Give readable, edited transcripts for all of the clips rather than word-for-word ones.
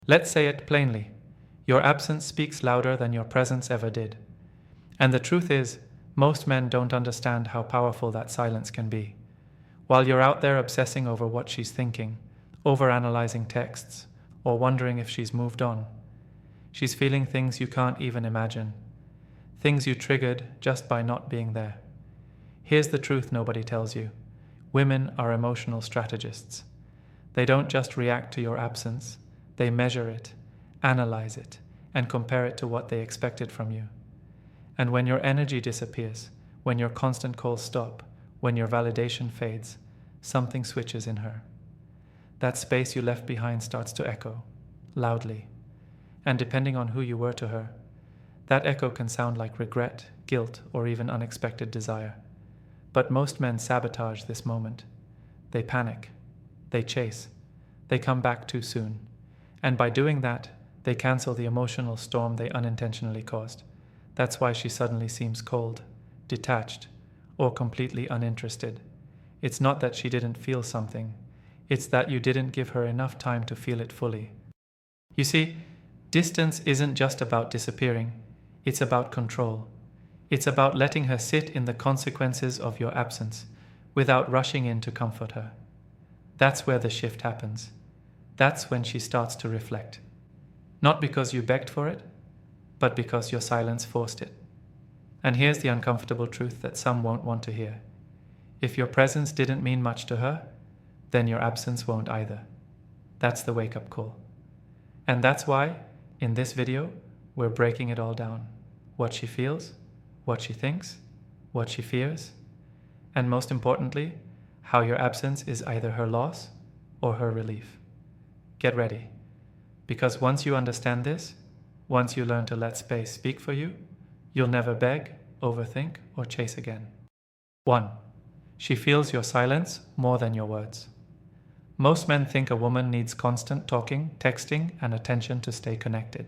Let's say it plainly. Your absence speaks louder than your presence ever did. And the truth is, most men don't understand how powerful that silence can be. While you're out there obsessing over what she's thinking, overanalyzing texts, or wondering if she's moved on, she's feeling things you can't even imagine, things you triggered just by not being there. Here's the truth nobody tells you. Women are emotional strategists. They don't just react to your absence, they measure it, analyze it, and compare it to what they expected from you. And when your energy disappears, when your constant calls stop, when your validation fades, something switches in her. That space you left behind starts to echo, loudly. And depending on who you were to her, that echo can sound like regret, guilt, or even unexpected desire. But most men sabotage this moment. They panic, they chase, they come back too soon. And by doing that, they cancel the emotional storm they unintentionally caused. That's why she suddenly seems cold, detached, or completely uninterested. It's not that she didn't feel something. It's that you didn't give her enough time to feel it fully. You see, distance isn't just about disappearing. It's about control. It's about letting her sit in the consequences of your absence without rushing in to comfort her. That's where the shift happens. That's when she starts to reflect. Not because you begged for it, but because your silence forced it. And here's the uncomfortable truth that some won't want to hear. If your presence didn't mean much to her, then your absence won't either. That's the wake-up call. And that's why, in this video, we're breaking it all down. What she feels, what she thinks, what she fears, and most importantly, how your absence is either her loss or her relief. Get ready, because once you understand this, once you learn to let space speak for you, you'll never beg, overthink, or chase again. 1. She feels your silence more than your words. Most men think a woman needs constant talking, texting, and attention to stay connected.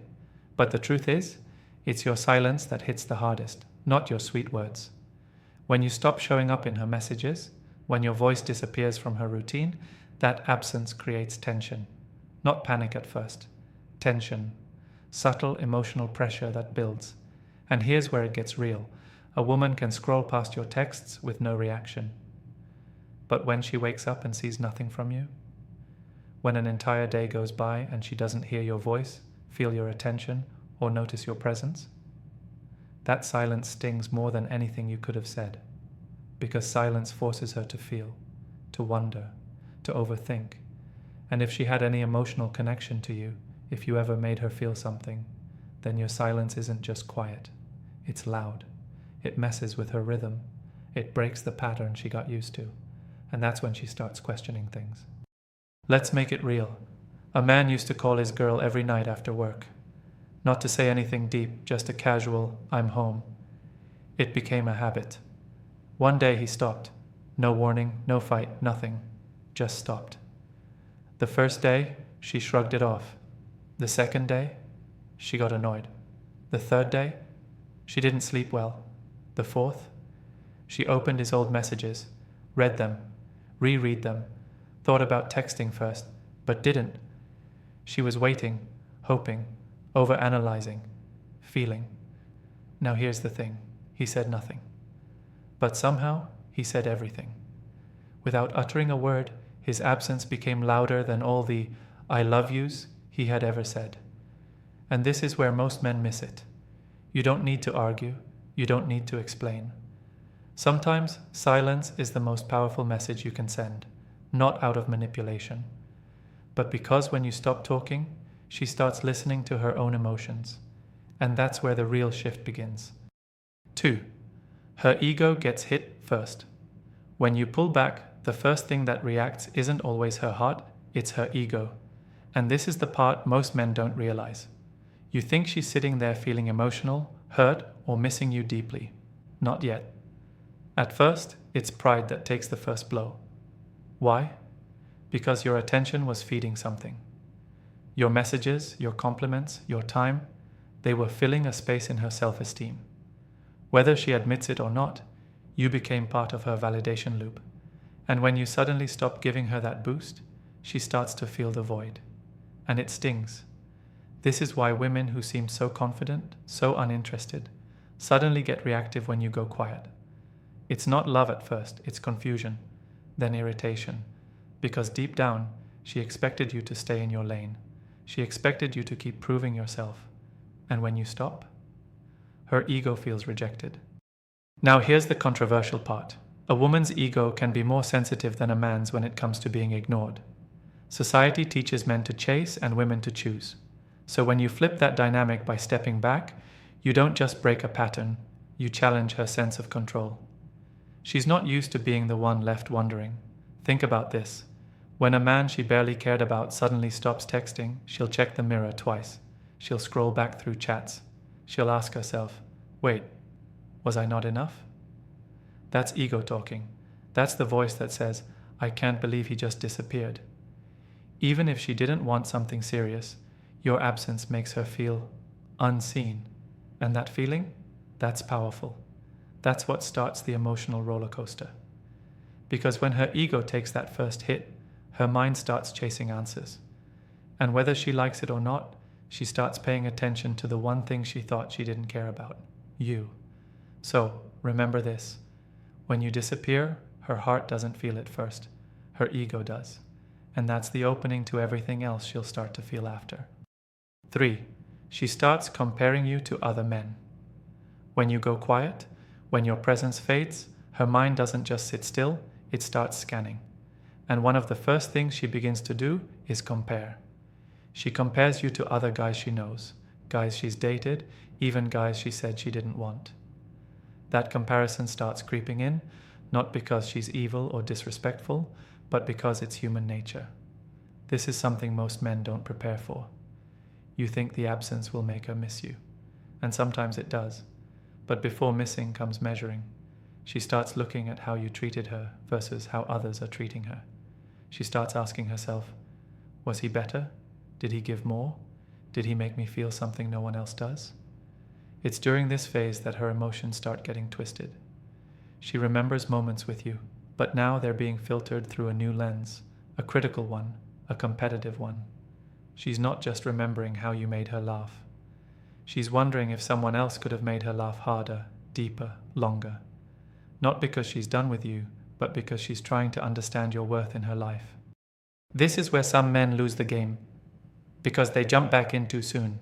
But the truth is, it's your silence that hits the hardest, not your sweet words. When you stop showing up in her messages, when your voice disappears from her routine, that absence creates tension. Not panic at first. Tension. Subtle emotional pressure that builds. And here's where it gets real. A woman can scroll past your texts with no reaction. But when she wakes up and sees nothing from you, when an entire day goes by and she doesn't hear your voice, feel your attention, or notice your presence, that silence stings more than anything you could have said, because silence forces her to feel, to wonder, to overthink. And if she had any emotional connection to you, if you ever made her feel something, then your silence isn't just quiet, it's loud. It messes with her rhythm. It breaks the pattern she got used to. And that's when she starts questioning things. Let's make it real. A man used to call his girl every night after work. Not to say anything deep, just a casual, "I'm home." It became a habit. One day he stopped. No warning, no fight, nothing. Just stopped. The first day, she shrugged it off. The second day, she got annoyed. The third day, she didn't sleep well. The fourth, she opened his old messages, read them, reread them, thought about texting first, but didn't. She was waiting, hoping, overanalyzing, feeling. Now here's the thing, he said nothing. But somehow, he said everything. Without uttering a word, his absence became louder than all the "I love yous" he had ever said. And this is where most men miss it. You don't need to argue. You don't need to explain. Sometimes silence is the most powerful message you can send, not out of manipulation, but because when you stop talking, she starts listening to her own emotions, and that's where the real shift begins. 2. Her ego gets hit first. When you pull back, the first thing that reacts isn't always her heart, it's her ego. And this is the part most men don't realize. You think she's sitting there feeling emotional, hurt, or missing you deeply. Not yet. At first, it's pride that takes the first blow. Why? Because your attention was feeding something. Your messages, your compliments, your time, they were filling a space in her self-esteem. Whether she admits it or not, you became part of her validation loop. And when you suddenly stop giving her that boost, she starts to feel the void. And it stings. This is why women who seem so confident, so uninterested, suddenly get reactive when you go quiet. It's not love at first, it's confusion, then irritation, because deep down, she expected you to stay in your lane. She expected you to keep proving yourself. And when you stop, her ego feels rejected. Now here's the controversial part. A woman's ego can be more sensitive than a man's when it comes to being ignored. Society teaches men to chase and women to choose. So when you flip that dynamic by stepping back, you don't just break a pattern, you challenge her sense of control. She's not used to being the one left wondering. Think about this. When a man she barely cared about suddenly stops texting, she'll check the mirror twice. She'll scroll back through chats. She'll ask herself, wait, was I not enough? That's ego talking. That's the voice that says, I can't believe he just disappeared. Even if she didn't want something serious, your absence makes her feel unseen. And that feeling, that's powerful. That's what starts the emotional roller coaster. Because when her ego takes that first hit, her mind starts chasing answers. And whether she likes it or not, she starts paying attention to the one thing she thought she didn't care about, you. So, remember this. When you disappear, her heart doesn't feel it first. Her ego does. And that's the opening to everything else she'll start to feel after. 3. She starts comparing you to other men. When you go quiet, when your presence fades, her mind doesn't just sit still, it starts scanning. And one of the first things she begins to do is compare. She compares you to other guys she knows, guys she's dated, even guys she said she didn't want. That comparison starts creeping in, not because she's evil or disrespectful, but because it's human nature. This is something most men don't prepare for. You think the absence will make her miss you, and sometimes it does. But before missing comes measuring. She starts looking at how you treated her versus how others are treating her. She starts asking herself, was he better? Did he give more? Did he make me feel something no one else does? It's during this phase that her emotions start getting twisted. She remembers moments with you, but now they're being filtered through a new lens, a critical one, a competitive one. She's not just remembering how you made her laugh. She's wondering if someone else could have made her laugh harder, deeper, longer. Not because she's done with you, but because she's trying to understand your worth in her life. This is where some men lose the game, because they jump back in too soon.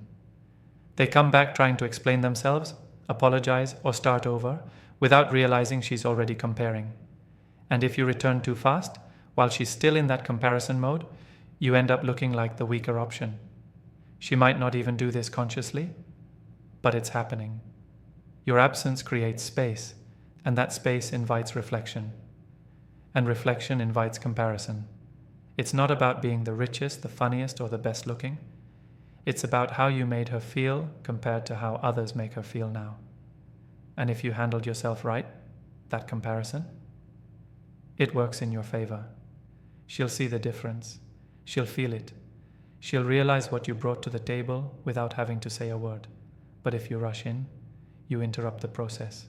They come back trying to explain themselves, apologize, or start over, without realizing she's already comparing. And if you return too fast, while she's still in that comparison mode, you end up looking like the weaker option. She might not even do this consciously, but it's happening. Your absence creates space, and that space invites reflection. And reflection invites comparison. It's not about being the richest, the funniest, or the best looking. It's about how you made her feel compared to how others make her feel now. And if you handled yourself right, that comparison, it works in your favor. She'll see the difference. She'll feel it. She'll realize what you brought to the table without having to say a word. But if you rush in, you interrupt the process,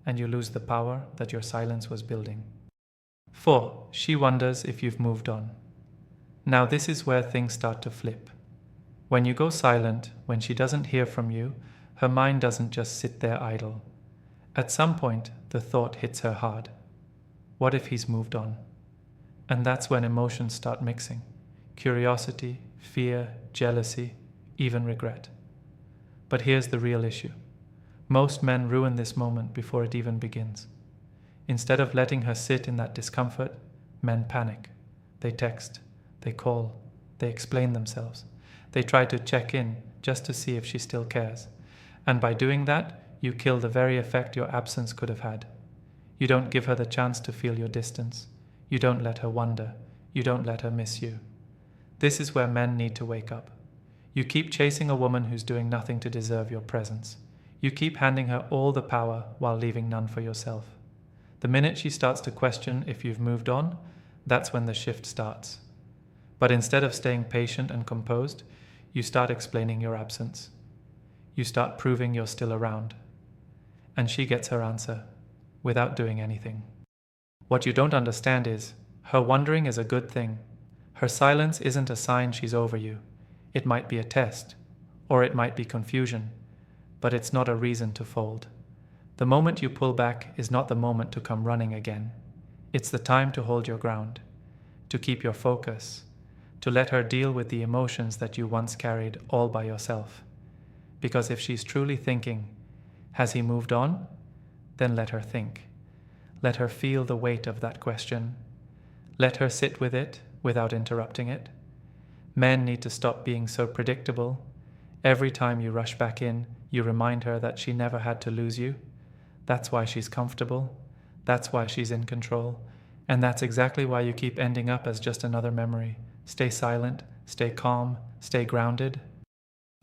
and you lose the power that your silence was building. 4. She wonders if you've moved on. Now this is where things start to flip. When you go silent, when she doesn't hear from you, her mind doesn't just sit there idle. At some point, the thought hits her hard. What if he's moved on? And that's when emotions start mixing. Curiosity, fear, jealousy, even regret. But here's the real issue. Most men ruin this moment before it even begins. Instead of letting her sit in that discomfort, men panic. They text, they call, they explain themselves. They try to check in just to see if she still cares. And by doing that, you kill the very effect your absence could have had. You don't give her the chance to feel your distance. You don't let her wonder. You don't let her miss you. This is where men need to wake up. You keep chasing a woman who's doing nothing to deserve your presence. You keep handing her all the power while leaving none for yourself. The minute she starts to question if you've moved on, that's when the shift starts. But instead of staying patient and composed, you start explaining your absence. You start proving you're still around. And she gets her answer, without doing anything. What you don't understand is, her wondering is a good thing. Her silence isn't a sign she's over you. It might be a test, or it might be confusion, but it's not a reason to fold. The moment you pull back is not the moment to come running again. It's the time to hold your ground, to keep your focus, to let her deal with the emotions that you once carried all by yourself. Because if she's truly thinking, has he moved on? Then let her think. Let her feel the weight of that question. Let her sit with it without interrupting it. Men need to stop being so predictable. Every time you rush back in, you remind her that she never had to lose you. That's why she's comfortable. That's why she's in control. And that's exactly why you keep ending up as just another memory. Stay silent, stay calm, stay grounded.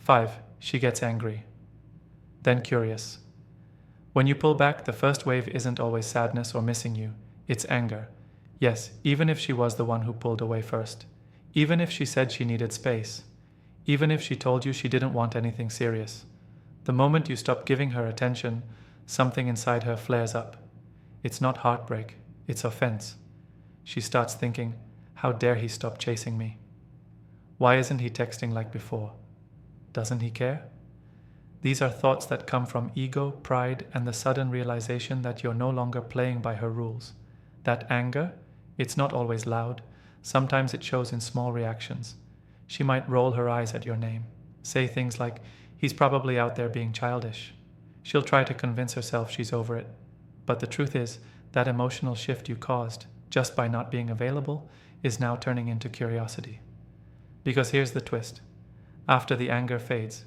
5. She gets angry. Then curious. When you pull back, the first wave isn't always sadness or missing you. It's anger. Yes, even if she was the one who pulled away first. Even if she said she needed space. Even if she told you she didn't want anything serious. The moment you stop giving her attention, something inside her flares up. It's not heartbreak, it's offense. She starts thinking, how dare he stop chasing me? Why isn't he texting like before? Doesn't he care? These are thoughts that come from ego, pride, and the sudden realization that you're no longer playing by her rules. That anger, it's not always loud. Sometimes it shows in small reactions. She might roll her eyes at your name, say things like, he's probably out there being childish. She'll try to convince herself she's over it. But the truth is, that emotional shift you caused, just by not being available, is now turning into curiosity. Because here's the twist. After the anger fades,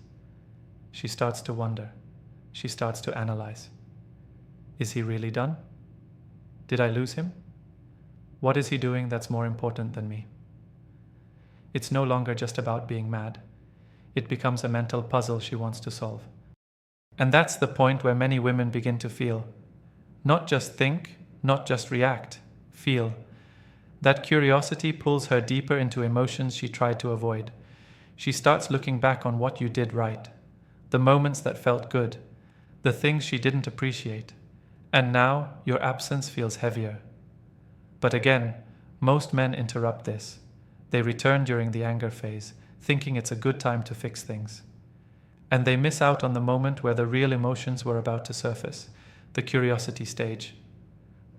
she starts to wonder. She starts to analyze. Is he really done? Did I lose him? What is he doing that's more important than me? It's no longer just about being mad. It becomes a mental puzzle she wants to solve. And that's the point where many women begin to feel. Not just think, not just react, feel. That curiosity pulls her deeper into emotions she tried to avoid. She starts looking back on what you did right, the moments that felt good, the things she didn't appreciate. And now your absence feels heavier. But again, most men interrupt this. They return during the anger phase, thinking it's a good time to fix things. And they miss out on the moment where the real emotions were about to surface, the curiosity stage.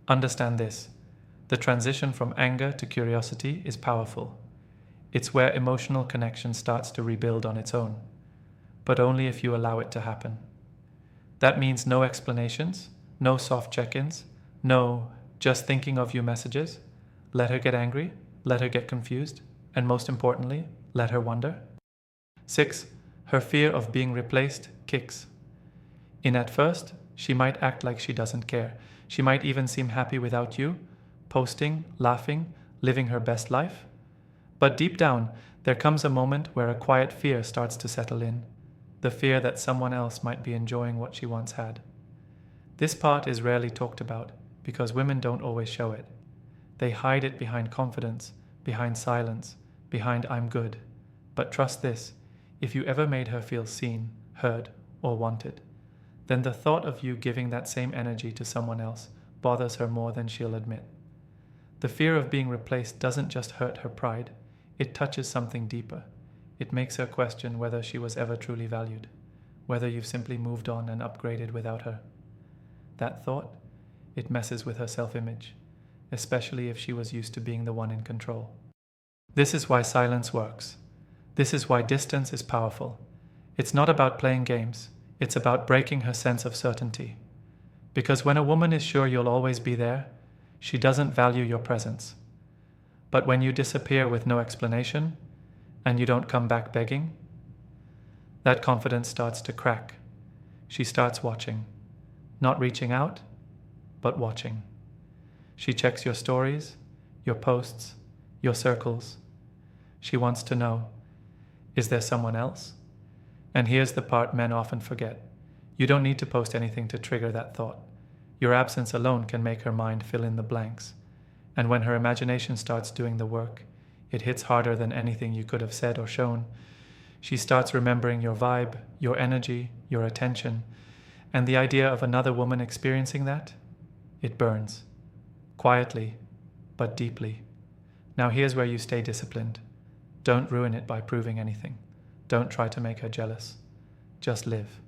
Understand this. The transition from anger to curiosity is powerful. It's where emotional connection starts to rebuild on its own, but only if you allow it to happen. That means no explanations, no soft check-ins, no just thinking of you messages. Let her get angry, let her get confused, and most importantly, let her wonder. 6. Her fear of being replaced kicks in. At first, she might act like she doesn't care. She might even seem happy without you, posting, laughing, living her best life. But deep down, there comes a moment where a quiet fear starts to settle in. The fear that someone else might be enjoying what she once had. This part is rarely talked about because women don't always show it. They hide it behind confidence, behind silence, behind I'm good. But trust this, if you ever made her feel seen, heard, or wanted, then the thought of you giving that same energy to someone else bothers her more than she'll admit. The fear of being replaced doesn't just hurt her pride, it touches something deeper. It makes her question whether she was ever truly valued, whether you've simply moved on and upgraded without her. That thought, it messes with her self-image, especially if she was used to being the one in control. This is why silence works. This is why distance is powerful. It's not about playing games, it's about breaking her sense of certainty. Because when a woman is sure you'll always be there, she doesn't value your presence. But when you disappear with no explanation, and you don't come back begging, that confidence starts to crack. She starts watching, not reaching out, but watching. She checks your stories, your posts, your circles. She wants to know, is there someone else? And here's the part men often forget. You don't need to post anything to trigger that thought. Your absence alone can make her mind fill in the blanks. And when her imagination starts doing the work, it hits harder than anything you could have said or shown. She starts remembering your vibe, your energy, your attention, and the idea of another woman experiencing that, it burns. Quietly, but deeply. Now here's where you stay disciplined. Don't ruin it by proving anything. Don't try to make her jealous. Just live.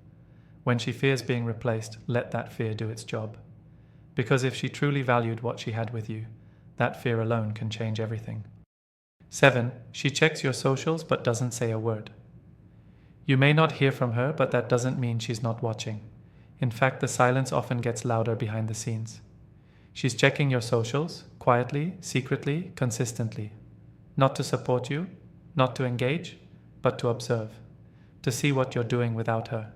When she fears being replaced, let that fear do its job. Because if she truly valued what she had with you, that fear alone can change everything. 7. She checks your socials but doesn't say a word. You may not hear from her, but that doesn't mean she's not watching. In fact, the silence often gets louder behind the scenes. She's checking your socials, quietly, secretly, consistently. Not to support you, not to engage, but to observe. To see what you're doing without her.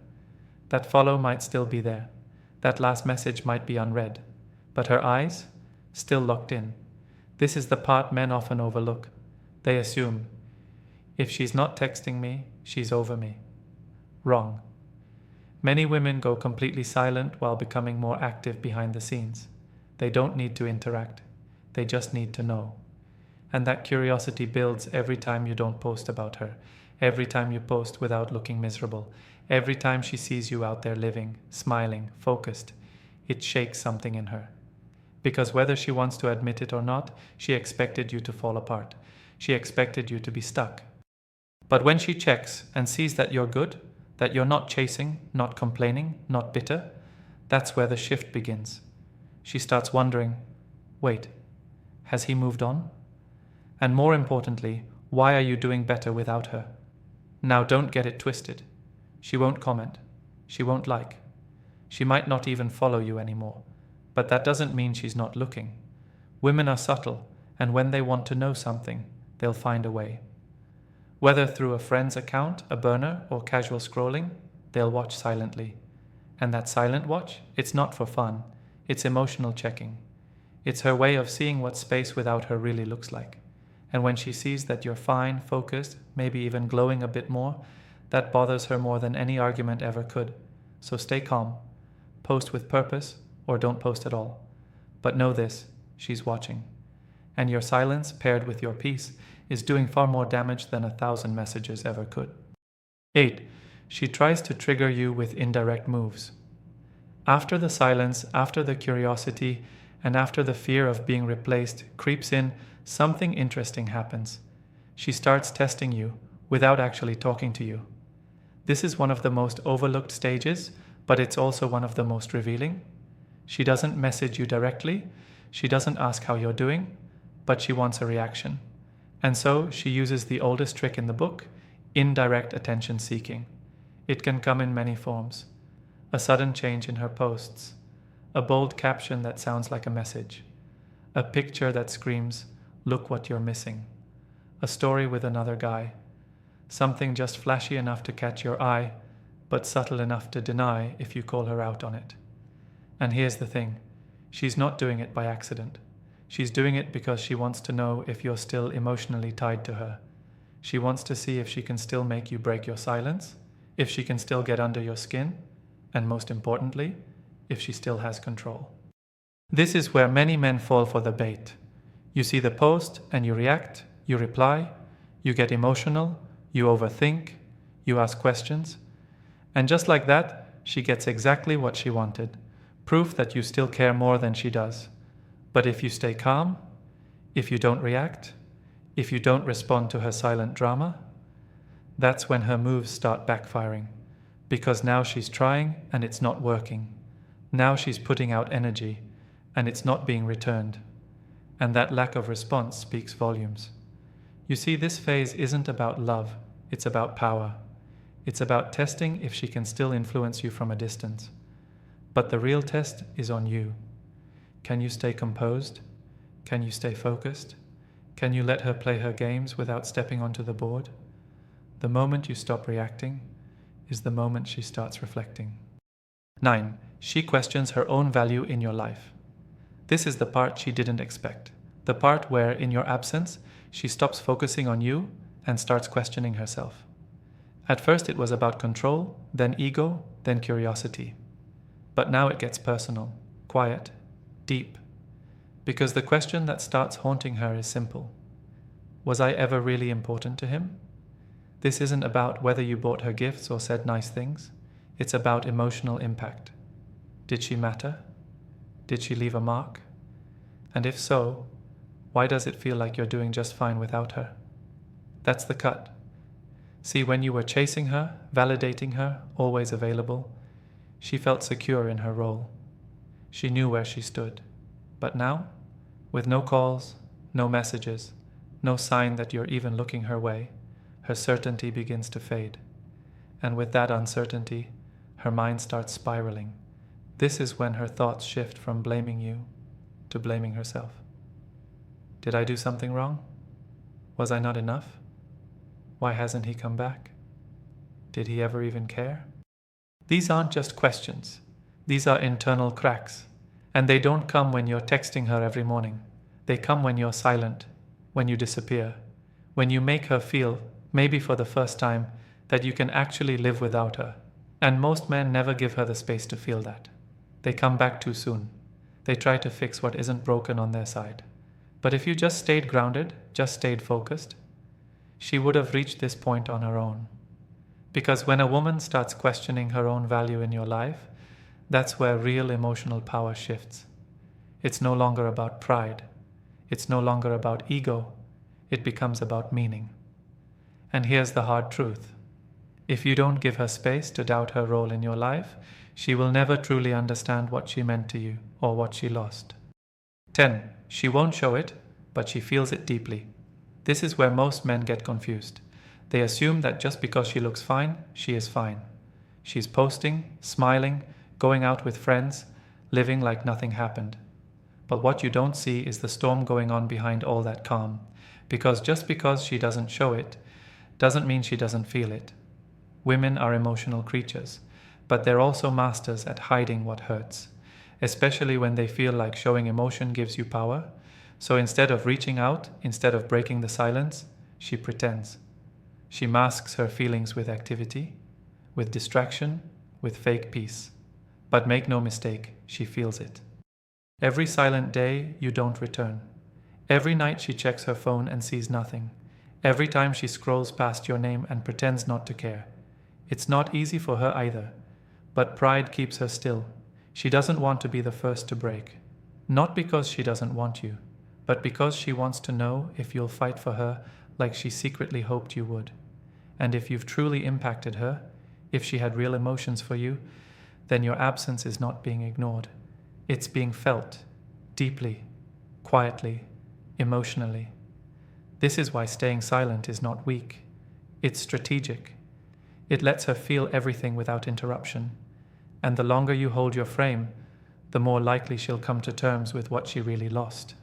That follow might still be there. That last message might be unread. But her eyes, still locked in. This is the part men often overlook. They assume, if she's not texting me, she's over me. Wrong. Many women go completely silent while becoming more active behind the scenes. They don't need to interact. They just need to know. And that curiosity builds every time you don't post about her, every time you post without looking miserable, every time she sees you out there living, smiling, focused. It shakes something in her. Because whether she wants to admit it or not, she expected you to fall apart. She expected you to be stuck. But when she checks and sees that you're good, that you're not chasing, not complaining, not bitter, that's where the shift begins. She starts wondering, wait, has he moved on? And more importantly, why are you doing better without her? Now don't get it twisted. She won't comment. She won't like. She might not even follow you anymore. But that doesn't mean she's not looking. Women are subtle, and when they want to know something, they'll find a way. Whether through a friend's account, a burner, or casual scrolling, they'll watch silently. And that silent watch, it's not for fun. It's emotional checking. It's her way of seeing what space without her really looks like. And when she sees that you're fine, focused, maybe even glowing a bit more, that bothers her more than any argument ever could. So stay calm. Post with purpose, or don't post at all. But know this, she's watching. And your silence, paired with your peace, is doing far more damage than 1,000 messages ever could. 8. She tries to trigger you with indirect moves. After the silence, after the curiosity, and after the fear of being replaced creeps in, something interesting happens. She starts testing you without actually talking to you. This is one of the most overlooked stages, but it's also one of the most revealing. She doesn't message you directly, she doesn't ask how you're doing, but she wants a reaction. And so she uses the oldest trick in the book, indirect attention seeking. It can come in many forms. A sudden change in her posts, a bold caption that sounds like a message, a picture that screams, "Look what you're missing," a story with another guy, something just flashy enough to catch your eye, but subtle enough to deny if you call her out on it. And here's the thing, she's not doing it by accident. She's doing it because she wants to know if you're still emotionally tied to her. She wants to see if she can still make you break your silence, if she can still get under your skin, and most importantly, if she still has control. This is where many men fall for the bait. You see the post and you react, you reply, you get emotional, you overthink, you ask questions, and just like that, she gets exactly what she wanted, proof that you still care more than she does. But if you stay calm, if you don't react, if you don't respond to her silent drama, that's when her moves start backfiring. Because now she's trying and it's not working. Now she's putting out energy and it's not being returned. And that lack of response speaks volumes. You see, this phase isn't about love, it's about power. It's about testing if she can still influence you from a distance. But the real test is on you. Can you stay composed? Can you stay focused? Can you let her play her games without stepping onto the board? The moment you stop reacting is the moment she starts reflecting. 9. She questions her own value in your life. This is the part she didn't expect. The part where, in your absence, she stops focusing on you and starts questioning herself. At first it was about control, then ego, then curiosity. But now it gets personal, quiet, deep. Because the question that starts haunting her is simple. Was I ever really important to him? This isn't about whether you bought her gifts or said nice things. It's about emotional impact. Did she matter? Did she leave a mark? And if so, why does it feel like you're doing just fine without her? That's the cut. See, when you were chasing her, validating her, always available, she felt secure in her role. She knew where she stood. But now, with no calls, no messages, no sign that you're even looking her way, her certainty begins to fade. And with that uncertainty, her mind starts spiraling. This is when her thoughts shift from blaming you to blaming herself. Did I do something wrong? Was I not enough? Why hasn't he come back? Did he ever even care? These aren't just questions. These are internal cracks. And they don't come when you're texting her every morning. They come when you're silent, when you disappear, when you make her feel, maybe for the first time, that you can actually live without her. And most men never give her the space to feel that. They come back too soon. They try to fix what isn't broken on their side. But if you just stayed grounded, just stayed focused, she would have reached this point on her own. Because when a woman starts questioning her own value in your life, that's where real emotional power shifts. It's no longer about pride. It's no longer about ego. It becomes about meaning. And here's the hard truth. If you don't give her space to doubt her role in your life, she will never truly understand what she meant to you or what she lost. 10. She won't show it, but she feels it deeply. This is where most men get confused. They assume that just because she looks fine, she is fine. She's posting, smiling, going out with friends, living like nothing happened. But what you don't see is the storm going on behind all that calm. Because just because she doesn't show it, doesn't mean she doesn't feel it. Women are emotional creatures, but they're also masters at hiding what hurts, especially when they feel like showing emotion gives you power. So instead of reaching out, instead of breaking the silence, she pretends. She masks her feelings with activity, with distraction, with fake peace. But make no mistake, she feels it. Every silent day you don't return. Every night she checks her phone and sees nothing. Every time she scrolls past your name and pretends not to care. It's not easy for her either, but pride keeps her still. She doesn't want to be the first to break. Not because she doesn't want you, but because she wants to know if you'll fight for her like she secretly hoped you would. And if you've truly impacted her, if she had real emotions for you, then your absence is not being ignored. It's being felt, deeply, quietly, emotionally. This is why staying silent is not weak. It's strategic. It lets her feel everything without interruption. And the longer you hold your frame, the more likely she'll come to terms with what she really lost.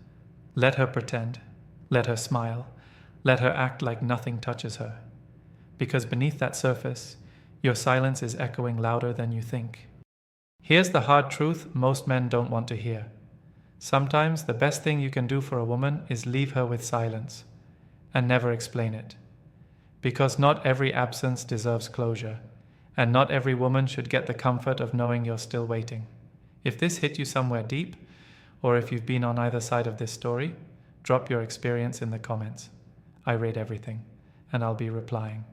Let her pretend. Let her smile. Let her act like nothing touches her. Because beneath that surface, your silence is echoing louder than you think. Here's the hard truth most men don't want to hear. Sometimes the best thing you can do for a woman is leave her with silence and never explain it. Because not every absence deserves closure, and not every woman should get the comfort of knowing you're still waiting. If this hit you somewhere deep, or if you've been on either side of this story, drop your experience in the comments. I read everything, and I'll be replying.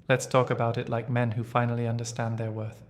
Let's talk about it like men who finally understand their worth.